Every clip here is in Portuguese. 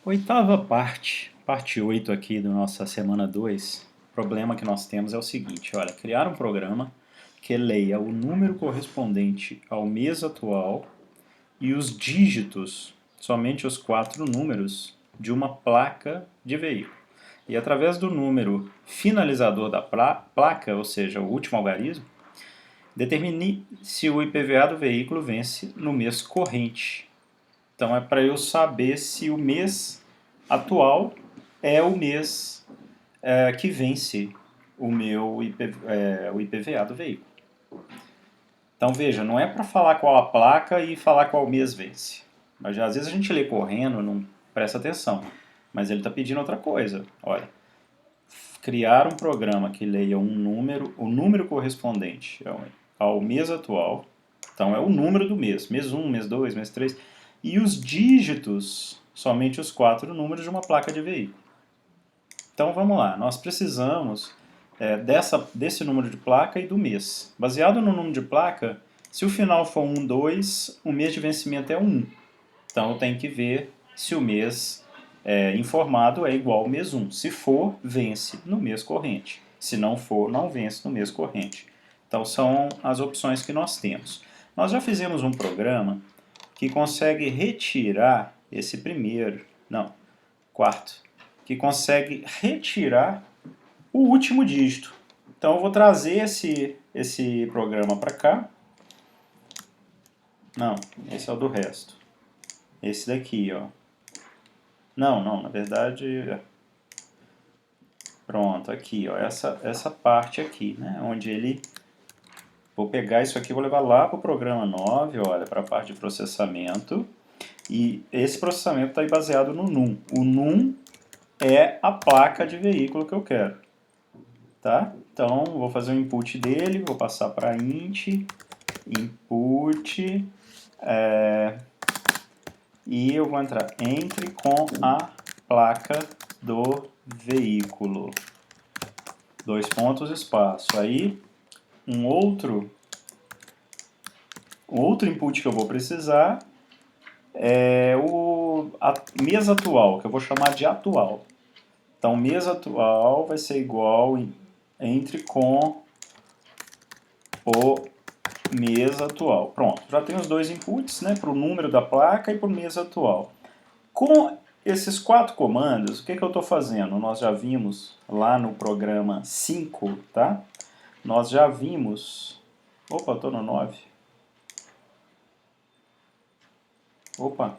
Oitava parte 8 aqui da nossa semana 2. O problema que nós temos é o seguinte, olha, criar um programa que leia o número correspondente ao mês atual e os dígitos, somente os 4 números, de uma placa de veículo. E através do número finalizador da placa, ou seja, o último algarismo, determine se o IPVA do veículo vence no mês corrente. Então é para eu saber se o mês atual é o mês que vence o IPVA do veículo. Então veja, não é para falar qual a placa e falar qual mês vence. Mas às vezes a gente lê correndo, não presta atenção. Mas ele está pedindo outra coisa. Olha, criar um programa que leia um número, o número correspondente ao mês atual. Então é o número do mês 1, mês 2, mês 3. E os dígitos, somente os 4 números de uma placa de veículo. Então vamos lá, nós precisamos desse número de placa e do mês. Baseado no número de placa, se o final for 1, 2, o mês de vencimento é 1. Então eu tenho que ver se o mês informado é igual ao mês 1. Se for, vence no mês corrente. Se não for, não vence no mês corrente. Então são as opções que nós temos. Nós já fizemos um programa que consegue retirar esse quarto, que consegue retirar o último dígito. Então eu vou trazer esse programa para cá. Não, esse é o do resto. Esse daqui, ó. Não, na verdade... Pronto, aqui, ó, essa parte aqui, né, onde ele... Vou pegar isso aqui e vou levar lá para o programa 9, olha, para a parte de processamento. E esse processamento está baseado no NUM. O NUM é a placa de veículo que eu quero. Tá? Então, vou fazer o input dele, vou passar para int, input, e eu vou entrar entre com a placa do veículo. 2 pontos, espaço. Aí, um outro input que eu vou precisar é o mês atual, que eu vou chamar de atual. Então, mês atual vai ser igual entre com o mês atual. Pronto, já tem os dois inputs, né, para o número da placa e para o mês atual. Com esses 4 comandos, o que eu estou fazendo? Nós já vimos lá no programa 5, tá? Nós já vimos... Opa, eu estou no 9. Opa,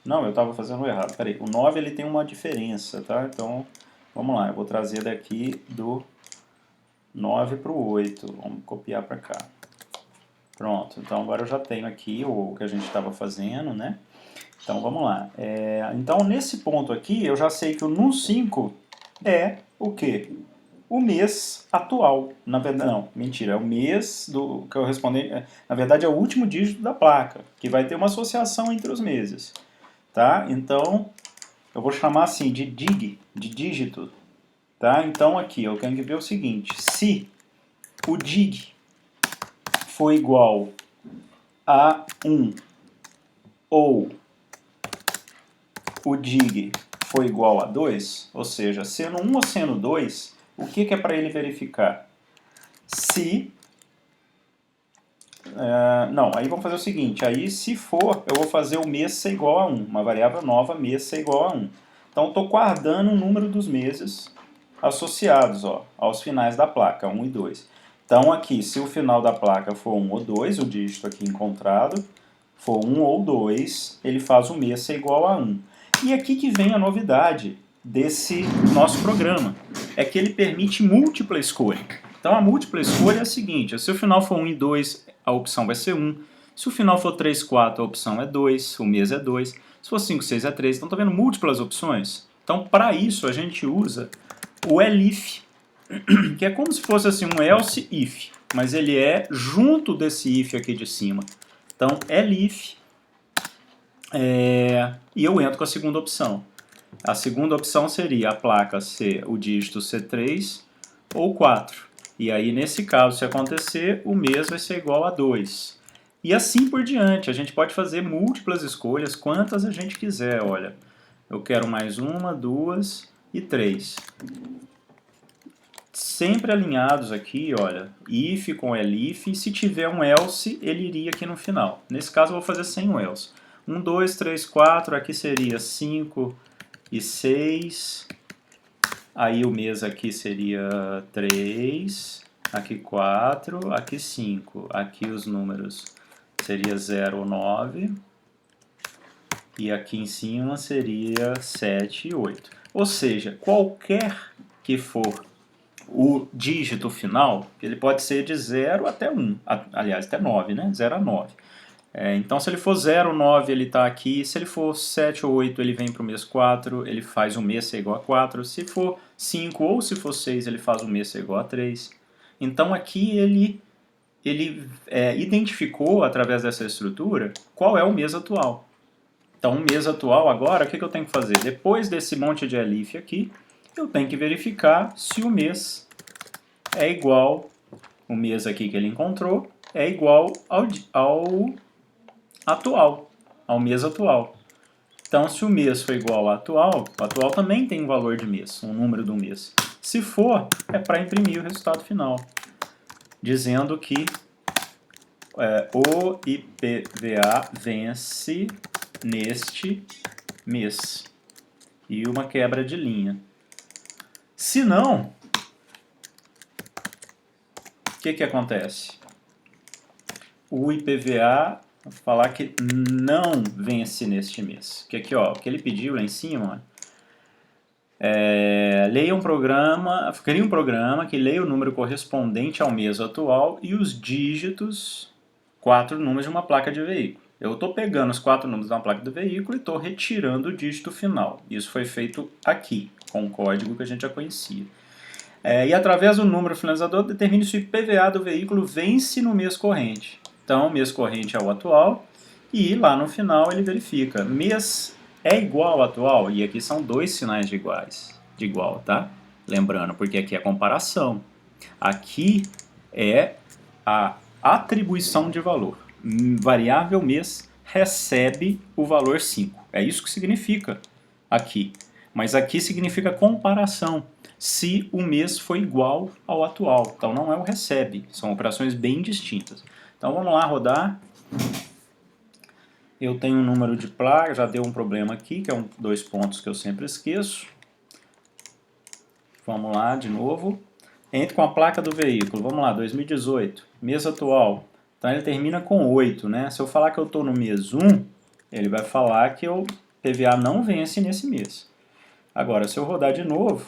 não, eu estava fazendo errado. Peraí, o 9 ele tem uma diferença, tá? Então, vamos lá, eu vou trazer daqui do 9 para o 8. Vamos copiar para cá. Pronto, então agora eu já tenho aqui o que a gente estava fazendo, né? Então vamos lá. Então nesse ponto aqui eu já sei que o NUM5 é o quê? O mês atual. Na verdade, não, mentira, é o mês do que eu respondi. Na verdade é o último dígito da placa, que vai ter uma associação entre os meses. Tá? Então eu vou chamar assim de dig, de dígito. Tá? Então aqui eu tenho que ver o seguinte: se o dig for igual a 1 ou o dig for igual a 2, ou seja, sendo 1 ou sendo 2, o que é para ele verificar? Se... não, aí vamos fazer o seguinte, aí se for, eu vou fazer o mês ser igual a 1, uma variável nova, mês ser igual a 1. Então estou guardando o número dos meses associados aos finais da placa, 1 e 2. Então aqui, se o final da placa for 1 ou 2, o dígito aqui encontrado, for 1 ou 2, ele faz o mês ser igual a 1. E aqui que vem a novidade desse nosso programa, é que ele permite múltipla escolha. Então a múltipla escolha é a seguinte, se o final for 1 e 2, a opção vai ser 1. Se o final for 3, 4, a opção é 2, o mês é 2. Se for 5, 6, é 3. Então está vendo múltiplas opções? Então para isso a gente usa o elif, que é como se fosse assim um else if, mas ele é junto desse if aqui de cima. Então elif, e eu entro com a segunda opção. A segunda opção seria a placa ser o dígito ser 3 ou 4. E aí, nesse caso, se acontecer, o mês vai ser igual a 2. E assim por diante. A gente pode fazer múltiplas escolhas, quantas a gente quiser, olha. eu quero mais uma, duas e três. Sempre alinhados aqui, olha, if com elif, e se tiver um else, ele iria aqui no final. Nesse caso eu vou fazer sem o else. 1, 2, 3, 4, aqui seria 5 e 6. Aí o mês aqui seria 3, aqui 4, aqui 5. Aqui os números seria 0 ou 9. E aqui em cima seria 7 e 8. Ou seja, qualquer que for o dígito final, ele pode ser de 0 até 1, aliás, até 9, né? 0 a 9. Então, se ele for 0, 9, ele está aqui. Se ele for 7 ou 8, ele vem para o mês 4, ele faz o mês ser igual a 4. Se for 5 ou se for 6, ele faz o mês ser igual a 3. Então, aqui ele identificou, através dessa estrutura, qual é o mês atual. Então, o mês atual agora, o que eu tenho que fazer? Depois desse monte de elif aqui, eu tenho que verificar se o mês é igual, o mês aqui que ele encontrou, é igual ao atual, ao mês atual. Então, se o mês for igual ao atual, o atual também tem um valor de mês, um número do mês. Se for, é para imprimir o resultado final, dizendo que o IPVA vence neste mês. E uma quebra de linha. Se não, o que acontece? O IPVA vai falar que não vence neste mês. Que aqui, ó, o que ele pediu lá em cima, leia um programa, crie um programa que leia o número correspondente ao mês atual e os dígitos, 4 números de uma placa de veículo. Eu estou pegando os 4 números de uma placa do veículo e estou retirando o dígito final. Isso foi feito aqui, com o código que a gente já conhecia. E através do número finalizador, determine se o IPVA do veículo vence no mês corrente. Então, o mês corrente é o atual, e lá no final ele verifica. Mês é igual ao atual, e aqui são 2 sinais de igual, tá? Lembrando, porque aqui é a comparação. Aqui é a atribuição de valor. Variável mês recebe o valor 5. É isso que significa aqui. Mas aqui significa comparação, se o mês foi igual ao atual. Então não é o recebe, são operações bem distintas. Então vamos lá rodar. Eu tenho um número de placa, já deu um problema aqui, que é 2 pontos que eu sempre esqueço. Vamos lá de novo. Entre com a placa do veículo, vamos lá, 2018, mês atual. Então ele termina com 8, né? Se eu falar que eu estou no mês 1, ele vai falar que o PVA não vence nesse mês. Agora, se eu rodar de novo,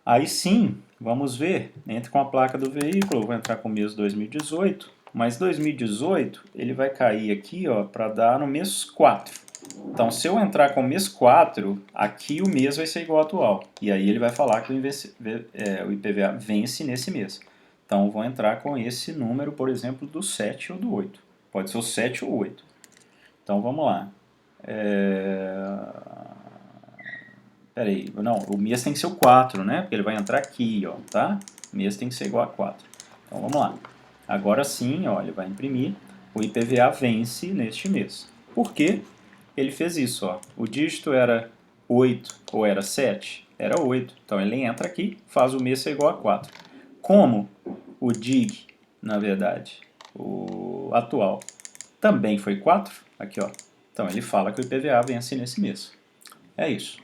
aí sim, vamos ver, entre com a placa do veículo, eu vou entrar com o mês 2018, mas 2018 ele vai cair aqui para dar no mês 4. Então, se eu entrar com o mês 4, aqui o mês vai ser igual ao atual. E aí ele vai falar que o IPVA vence nesse mês. Então, eu vou entrar com esse número, por exemplo, do 7 ou do 8. Pode ser o 7 ou 8. Então, vamos lá. Peraí, não, o mês tem que ser o 4, né? Porque ele vai entrar aqui, ó, tá? O mês tem que ser igual a 4. Então, vamos lá. Agora sim, ó, ele vai imprimir. O IPVA vence neste mês. Por quê? Ele fez isso, ó. O dígito era 8 ou era 7? Era 8. Então ele entra aqui, faz o mês ser igual a 4. Como o dig, na verdade, o atual, também foi 4, aqui ó. Então ele fala que o IPVA vence nesse mês. É isso.